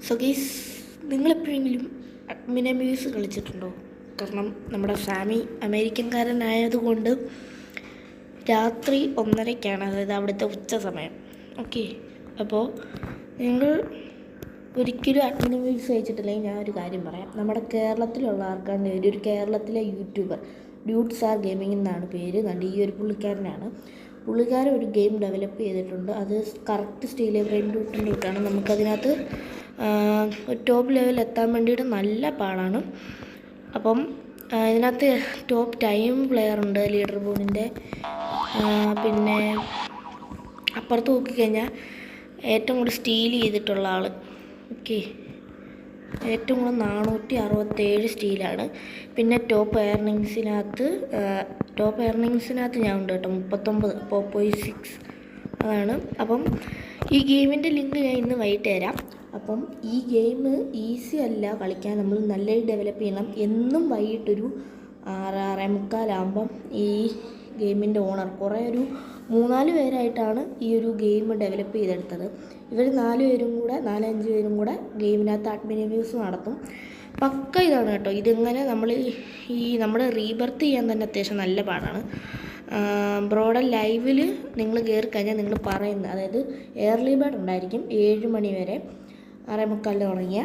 So guys, നിങ്ങളെപ്പോഴെങ്കിലും admin abuse കളിച്ചിട്ടുണ്ടോ? കാരണം നമ്മുടെ സാമി അമേരിക്കൻകാരനായതുകൊണ്ട് രാത്രി 1:30-ക്കാണ്, അതായത് അവിടുത്തെ ഉച്ച സമയം. ഓക്കെ, അപ്പോൾ നിങ്ങൾ ഒരിക്കലും അഡ്മിൻ അബ്യൂസ് കഴിച്ചിട്ടില്ലെങ്കിൽ ഞാൻ ഒരു കാര്യം പറയാം. നമ്മുടെ കേരളത്തിലുള്ള ആർക്കാണ് ഒരു കേരളത്തിലെ യൂട്യൂബർ ഡ്യൂട്ട്സ് ആർ ഗെയിമിംഗ് എന്നാണ് പേര്. കണ്ട് ഈ ഒരു പുള്ളിക്കാരൻ ഒരു ഗെയിം ഡെവലപ്പ് ചെയ്തിട്ടുണ്ട്. അത് കറക്റ്റ് സ്റ്റീലെ ബ്രെയിൻ റൂട്ടിലാണ്. നമുക്കതിനകത്ത് ടോപ്പ് ലെവലിൽ എത്താൻ വേണ്ടിയിട്ട് നല്ല പാടാണ്. അപ്പം ഇതിനകത്ത് ടോപ്പ് ടൈം പ്ലെയർ ഉണ്ട് ലീഡർ ബോർഡിൻ്റെ. പിന്നെ അപ്പുറത്ത് നോക്കിക്കഴിഞ്ഞാൽ ഏറ്റവും കൂടുതൽ സ്റ്റീൽ ചെയ്തിട്ടുള്ള ആൾ, ഓക്കെ, ഏറ്റവും കൂടുതൽ 467 സ്റ്റീലാണ്. പിന്നെ ടോപ്പ് എയർണിങ്സിനകത്ത് ഞാൻ ഉണ്ട് കേട്ടോ, 39.6 അതാണ്. അപ്പം ഈ ഗെയിമിൻ്റെ ലിങ്ക് ഞാൻ ഇന്ന് വൈകിട്ട് തരാം. അപ്പം ഈ ഗെയിം ഈസി അല്ല കളിക്കാൻ, നമ്മൾ നല്ല ഡെവലപ്പ് ചെയ്യണം. എന്നും വൈകിട്ടൊരു 6:45 ഈ ഗെയിമിൻ്റെ ഓണർ ഒരു 3-4 പേരായിട്ടാണ് ഈ ഒരു ഗെയിം ഡെവലപ്പ് ചെയ്തെടുത്തത്. ഇവർ 4-5 പേരും കൂടെ ഗെയിമിനകത്ത് അഡ്മിൻ അബ്യൂസ് നടത്തും. പക്ക ഇതാണ് കേട്ടോ. ഇതിങ്ങനെ നമ്മുടെ റീബർത്ത് ചെയ്യാൻ തന്നെ അത്യാവശ്യം നല്ല പാടാണ്. ബ്രോയുടെ ലൈവിൽ നിങ്ങൾ കയറി കഴിഞ്ഞാൽ നിങ്ങൾ പറയുന്നത്, അതായത് എയർലി ബേർഡ് ഉണ്ടായിരിക്കും 7 മണി വരെ, 6:45 തുടങ്ങിയ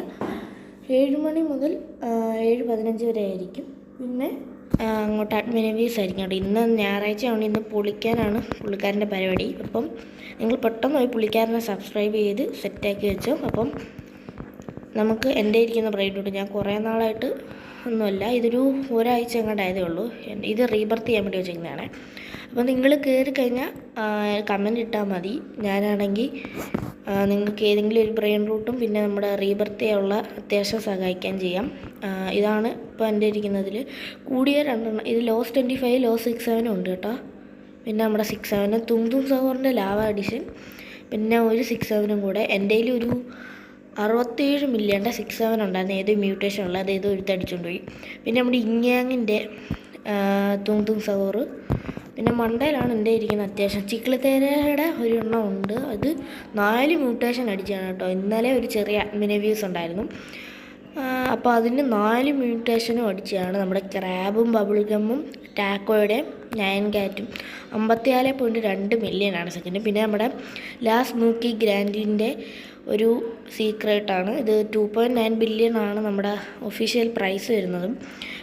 7 മണി മുതൽ 7:15 വരെ ആയിരിക്കും. പിന്നെ അങ്ങോട്ട് അഡ്മിൻ അബ്യൂസ് ആയിരിക്കും കേട്ടോ. ഇന്ന് ഞായറാഴ്ചയാണ്, ഇന്ന് പൊളിക്കാനാണ് പുള്ളിക്കാരൻ്റെ പരിപാടി. അപ്പം നിങ്ങൾ പെട്ടെന്ന് പോയി പുള്ളിക്കാരനെ സബ്സ്ക്രൈബ് ചെയ്ത് സെറ്റാക്കി വെച്ചോ. അപ്പം നമുക്ക് എൻ്റെ ഇരിക്കുന്ന ബ്രൈഡോട്ട് ഞാൻ കുറേ നാളായിട്ട് ഒന്നുമല്ല, ഇതൊരു ഒരാഴ്ച എങ്ങോട്ടായതേ ഉള്ളൂ. ഇത് റീബർത്ത് ചെയ്യാൻ വേണ്ടി വെച്ചിരിക്കുന്നതാണ്. അപ്പോൾ നിങ്ങൾ കയറി കഴിഞ്ഞാൽ കമൻറ്റ് ഇട്ടാൽ മതി. ഞാനാണെങ്കിൽ നിങ്ങൾക്ക് ഏതെങ്കിലും ഒരു ബ്രെയിൻ റൂട്ടും പിന്നെ നമ്മുടെ റീബർത്ത് ചെയ്യാനുള്ള അത്യാവശ്യം സഹായിക്കാൻ ചെയ്യാം. ഇതാണ് ഇപ്പോൾ എൻ്റെ ഇരിക്കുന്നതിൽ കൂടിയ 2 ഇത് ലോസ് 25 ലോസ് 67 ഉണ്ട് കേട്ടോ. പിന്നെ നമ്മുടെ 67 തും സഹോറിൻ്റെ ലാവ എഡിഷൻ, പിന്നെ ഒരു 67 കൂടെ. എൻ്റെ കയ്യിൽ ഒരു 67 മില്യൻ്റെ 67 ഉണ്ടായിരുന്നു, ഏതോ മ്യൂട്ടേഷൻ ഉള്ള, അതേതോ എടുത്തടിച്ചുകൊണ്ട് പോയി. പിന്നെ നമ്മുടെ ഇങ്ങാങ്ങിൻ്റെ തും സഹോറ്. പിന്നെ മണ്ടയിലാണ് എൻ്റെ ഇരിക്കുന്നത്. അത്യാവശ്യം ചിക്കിളിത്തേരയുടെ ഒരു എണ്ണം ഉണ്ട്, അത് 4 മ്യൂട്ടേഷൻ അടിച്ചാണ് കേട്ടോ. ഇന്നലെ ഒരു ചെറിയ അഡ്മിൻ അബ്യൂസ് ഉണ്ടായിരുന്നു, അപ്പോൾ അതിന് 4 മ്യൂട്ടേഷനും അടിച്ചാണ്. നമ്മുടെ ക്രാബും ബബിൾ ഗമ്മും ടാക്കോയുടെ 9 കാറ്റും 54.2 മില്യനാണ് സെക്കൻഡ്. പിന്നെ നമ്മുടെ ലാസ്റ്റ് മൂക്കി ഗ്രാൻഡിൻ്റെ ഒരു സീക്രട്ടാണ്. ഇത് 2.9 ബില്യൺ ആണ് നമ്മുടെ ഒഫീഷ്യൽ പ്രൈസ് വരുന്നതും.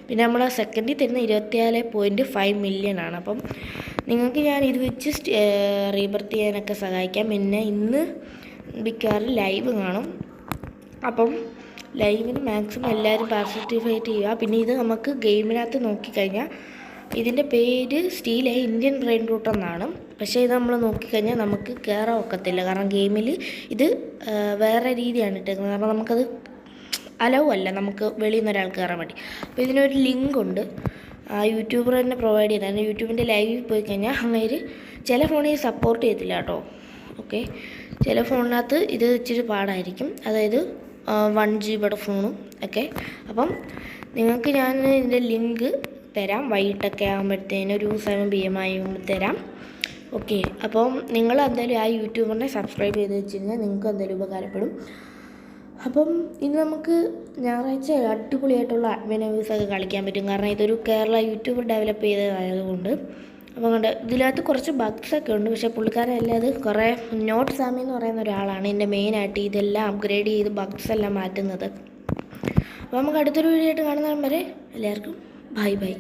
പിന്നെ നമ്മുടെ സെക്കൻഡിൽ തരുന്ന 24.5 മില്യൺ ആണ്. അപ്പം നിങ്ങൾക്ക് ഞാൻ ഇത് വെച്ച് റീബർത്ത് ചെയ്യാനൊക്കെ സഹായിക്കാം. പിന്നെ ഇന്ന് മിക്കവാറും ലൈവ് കാണും. അപ്പം ലൈവിന് മാക്സിമം എല്ലാവരും പാർട്ടിസിപ്പേറ്റ് ചെയ്യുക. പിന്നെ ഇത് നമുക്ക് ഗെയിമിനകത്ത് നോക്കിക്കഴിഞ്ഞാൽ ഇതിൻ്റെ പേര് സ്റ്റീലെ ഇന്ത്യൻ ബ്രെയിൻ റൂട്ട് എന്നാണ്. പക്ഷേ ഇത് നമ്മൾ നോക്കിക്കഴിഞ്ഞാൽ നമുക്ക് കയറാൻ ഒക്കത്തില്ല, കാരണം ഗെയിമിൽ ഇത് വേറെ രീതിയാണ് ഇട്ടേക്കുന്നത്. കാരണം നമുക്കത് അലവ് അല്ല, നമുക്ക് വെളിയിൽ നിന്ന് ഒരാൾ കയറാൻ വേണ്ടി. അപ്പോൾ ഇതിനൊരു ലിങ്ക് ഉണ്ട്, യൂട്യൂബർ തന്നെ പ്രൊവൈഡ് ചെയ്തതാണ്. യൂട്യൂബിൻ്റെ ലൈവിൽ പോയി കഴിഞ്ഞാൽ അങ്ങനെ ചില ഫോണിൽ സപ്പോർട്ട് ചെയ്യത്തില്ല കേട്ടോ. ഓക്കെ, ചില ഫോണിനകത്ത് ഇത് ഇച്ചിരി പാടായിരിക്കും, അതായത് 1 GB ഫോണും ഒക്കെ. അപ്പം നിങ്ങൾക്ക് ഞാൻ ഇതിൻ്റെ ലിങ്ക് തരാം, വൈകിട്ടൊക്കെ ആകുമ്പോഴത്തേനും ഒരു 7 PM ആകുമ്പോൾ തരാം. ഓക്കെ, അപ്പം നിങ്ങൾ എന്തായാലും ആ യൂട്യൂബറിനെ സബ്സ്ക്രൈബ് ചെയ്ത് വെച്ചിരുന്നാൽ നിങ്ങൾക്ക് എന്തായാലും ഉപകാരപ്പെടും. അപ്പം ഇനി നമുക്ക് ഞായറാഴ്ച അടിപൊളിയായിട്ടുള്ള അഡ്മിൻ അബ്യൂസൊക്കെ കളിക്കാൻ പറ്റും, കാരണം ഇതൊരു കേരള യൂട്യൂബർ ഡെവലപ്പ് ചെയ്തതായതുകൊണ്ട്. അപ്പോൾ കണ്ട് ഇതിനകത്ത് കുറച്ച് ബഗ്സൊക്കെ ഉണ്ട്, പക്ഷേ പുള്ളിക്കാരല്ല, അത് കുറേ നോട്ട് സാമി എന്ന് പറയുന്ന ഒരാളാണ് ഇതിൻ്റെ മെയിനായിട്ട് ഇതെല്ലാം അപ്ഗ്രേഡ് ചെയ്ത് ബഗ്സ് എല്ലാം മാറ്റുന്നത്. അപ്പോൾ നമുക്ക് അടുത്തൊരു വീഡിയോ ആയിട്ട് കാണുന്നവരെ എല്ലാവർക്കും ബൈ.